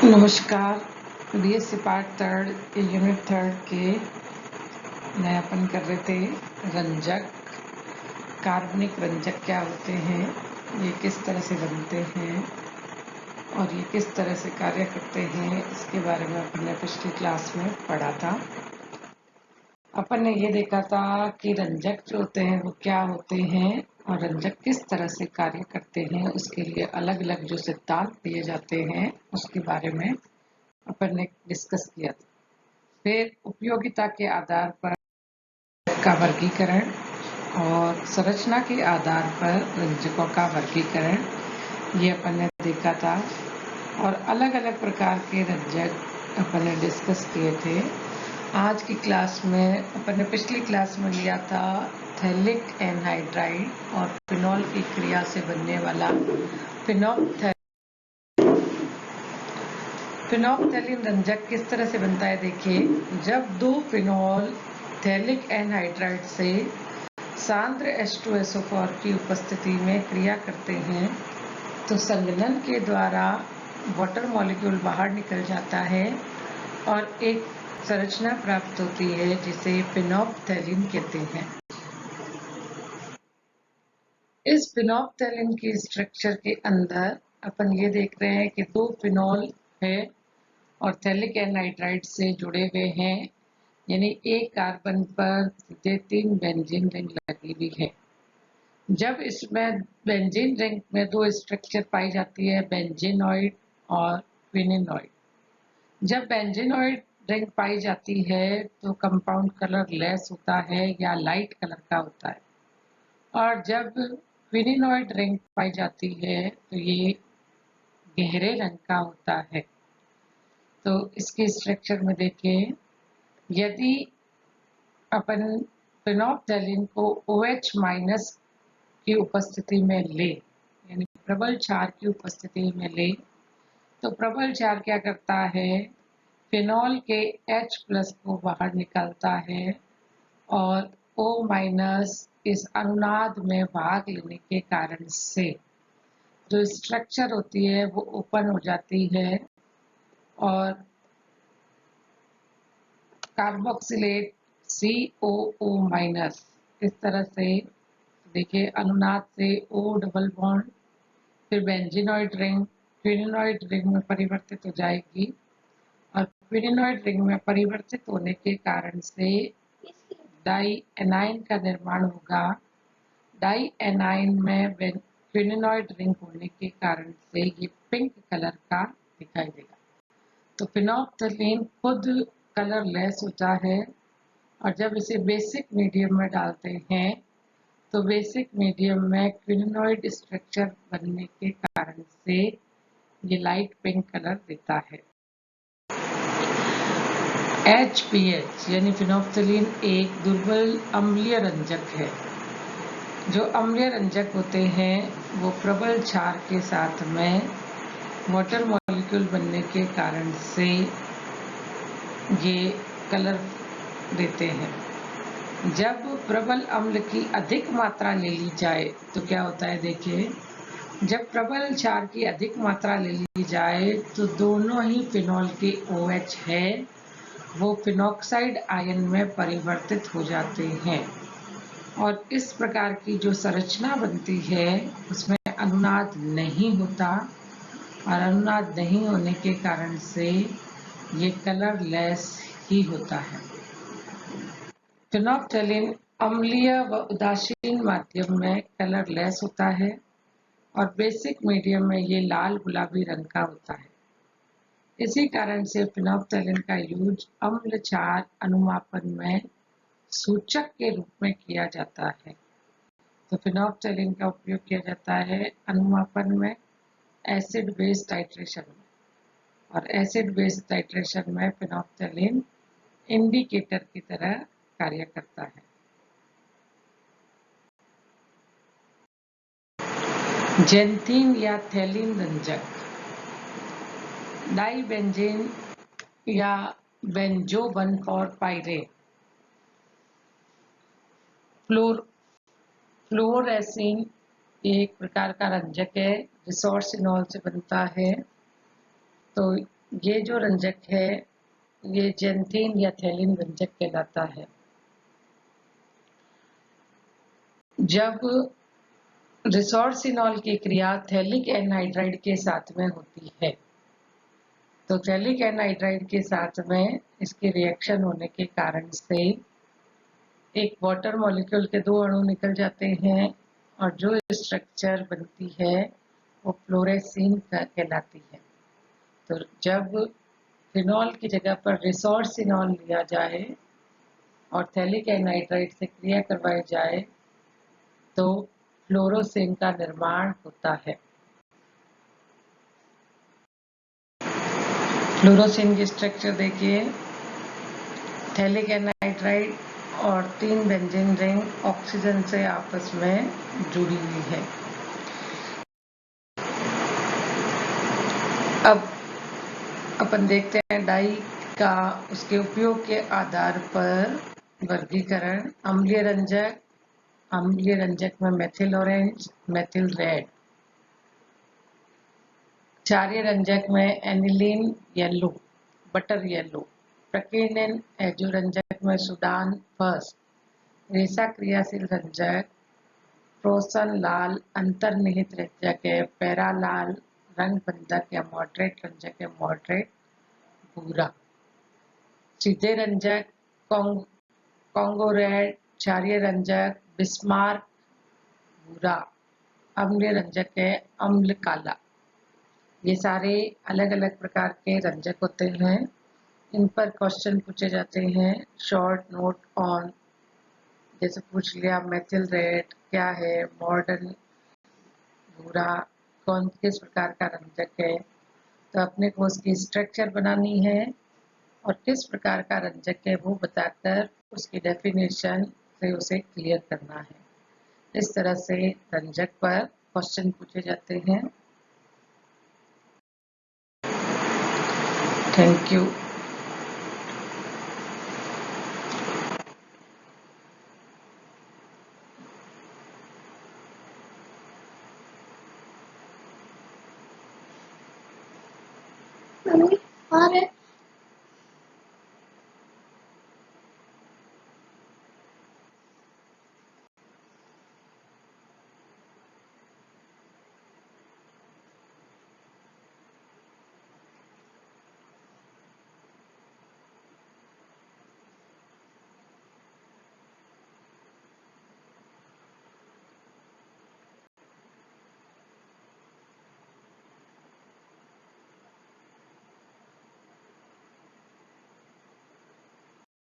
नमस्कार। BSc part third unit third के नयापन कर रहे थे। रंजक, कार्बनिक रंजक क्या होते हैं, ये किस तरह से बनते हैं और ये किस तरह से कार्य करते हैं, इसके बारे में अपन ने पिछली क्लास में पढ़ा था। अपन ने ये देखा था कि रंजक जो होते हैं वो क्या होते हैं और रंजक किस तरह से कार्य करते हैं, उसके लिए अलग अलग जो सिद्धांत दिए जाते हैं उसके बारे में अपन ने डिस्कस किया था। फिर उपयोगिता के आधार पर का वर्गीकरण और संरचना के आधार पर रंजकों का वर्गीकरण ये अपन ने देखा था और अलग अलग प्रकार के रंजक अपन ने डिस्कस किए थे। आज की क्लास में अपन ने पिछली क्लास में लिया था थैलिक एनहाइड्राइड और फिनॉल की क्रिया से बनने वाला फिनोल्फथैलीन रंजक किस तरह से बनता है। देखिए, जब दो फिनॉल थैलिक एनहाइड्राइड से सांद्र H2SO4 की उपस्थिति में क्रिया करते हैं तो संघनन के द्वारा वाटर मॉलिक्यूल बाहर निकल जाता है और एक संरचना प्राप्त होती है जिसे फिनोल्फथैलीन कहते हैं। इस फिनोल्फथैलीन की स्ट्रक्चर के अंदर अपन ये देख रहे हैं कि दो फिनॉल है और थैलिक एनहाइड्राइड से जुड़े हुए हैं, यानी एक कार्बन पर सीधे 3 बेंजीन रिंग लगी हुई है। जब इसमें बेंजीन रिंग में दो स्ट्रक्चर पाई जाती है, बेंजीनॉइड और क्विनोइड। जब बेंजीनॉइड रिंग पाई जाती है तो कंपाउंड कलर लेस होता है या लाइट कलर का होता है, और जब क्विनोइड रिंग पाई जाती है तो ये गहरे रंग का होता है। तो इसके स्ट्रक्चर में देखिए, यदि अपन फिनोल्फथैलीन को OH माइनस की उपस्थिति में ले, यानी प्रबल क्षार की उपस्थिति में ले, तो प्रबल क्षार क्या करता है, फिनॉल के H प्लस को बाहर निकालता है और O माइनस इस अनुनाद में भाग लेने के कारण से जो स्ट्रक्चर होती है वो ओपन हो जाती है और कार्बोक्सिलेट COO माइनस इस तरह से देखिए, अनुनाद से O डबल बॉन्ड, फिर बेंजीनॉइड रिंग क्विनोइड रिंग में परिवर्तित हो जाएगी और क्विनोइड रिंग में परिवर्तित होने के कारण से डाई एनाइन का निर्माण होगा। डाई एनाइन में क्विनोइड रिंग होने के कारण से ये पिंक कलर का दिखाई देगा। तो फिनोल्फथैलीन खुद कलर लेस होता है और जब इसे बेसिक मीडियम में डालते हैं तो बेसिक मीडियम में क्विनोइड स्ट्रक्चर बनने के कारण से ये लाइट पिंक कलर देता है। HPH यानी फिनोल्फथैलीन एक दुर्बल अम्लीय रंजक है। जो अम्लीय रंजक होते हैं वो प्रबल क्षार के साथ में वाटर मॉलिक्यूल बनने के कारण से ये कलर देते हैं। जब प्रबल अम्ल की अधिक मात्रा ले ली जाए तो क्या होता है, देखिए, जब प्रबल क्षार की अधिक मात्रा ले ली जाए तो दोनों ही फिनॉल के OH है वो फिनॉक्साइड आयन में परिवर्तित हो जाते हैं और इस प्रकार की जो संरचना बनती है उसमें अनुनाद नहीं होता और अनुनाद नहीं होने के कारण से ये कलर लेस ही होता है। फिनोल्फथैलीन अम्लीय व उदासीन माध्यम में कलर लेस होता है और बेसिक मीडियम में ये लाल गुलाबी रंग का होता है। इसी कारण से फिनोल्फथैलीन का यूज अम्ल क्षार अनुमापन में सूचक के रूप में किया जाता है। तो फिनोल्फथैलीन का उपयोग किया जाता है अनुमापन में, एसिड बेस टाइट्रेशन में, और एसिड बेस टाइट्रेशन में फिनोल्फथैलीन इंडिकेटर की तरह कार्य करता है। जेंथीन या थैलीन रंजक, डाइबेंजीन या बेंजोबन और पायरेट, फ्लोरेसीन एक प्रकार का रंजक है, रिसोर्सिनॉल से बनता है। तो ये जो रंजक है ये जेंथीन या थैलिन रंजक कहलाता है। जब रिसोर्सिनॉल की क्रिया थैलिक एनहाइड्राइड के साथ में होती है तो थैलिक एनहाइड्राइड के साथ में इसके रिएक्शन होने के कारण से एक वाटर मॉलिक्यूल के 2 अणु निकल जाते हैं और जो स्ट्रक्चर बनती है वो फ्लोरेसीन कहलाती है। तो जब फिनॉल की जगह पर रिसोर्सिनॉल लिया जाए और थैलिक एनहाइड्राइड से क्रिया करवाई जाए तो फ्लोरोसेन का निर्माण होता है। फ्लोरोसेन की स्ट्रक्चर देखिए, थैलिक एनहाइड्राइड और 3 बेंजीन रिंग ऑक्सीजन से आपस में जुड़ी हुई है। अब अपन देखते हैं डाई का उसके उपयोग के आधार पर वर्गीकरण। अम्लीय रंजक में मेथिल ऑरेंज, मेथिल रेड। क्षारीय रंजक में एनिलीन येलो, बटर येलो। प्रकीर्णन एजोरंजक में सुडान फर्स्ट। रेशा क्रियाशील रंजक प्रोसन लाल, अंतर्निहित रंजक है पैरा लाल, रंग बंधक या मॉडरेट रंजक है मॉडरेट भूरा। सीधे रंजक कॉन्गो रेड, क्षारीय रंजक बिस्मार्क भूरा, अम्लीय रंजक है अम्ल काला। ये सारे अलग अलग प्रकार के रंजक होते हैं। इन पर क्वेश्चन पूछे जाते हैं शॉर्ट नोट ऑन, जैसे पूछ लिया मेथिल रेड क्या है, मॉडर्न भूरा कौन किस प्रकार का रंजक है। तो अपने को उसकी स्ट्रक्चर बनानी है और किस प्रकार का रंजक है वो बताकर उसकी डेफिनेशन से उसे क्लियर करना है। इस तरह से रंजक पर क्वेश्चन पूछे जाते हैं। Thank you. मम्मी और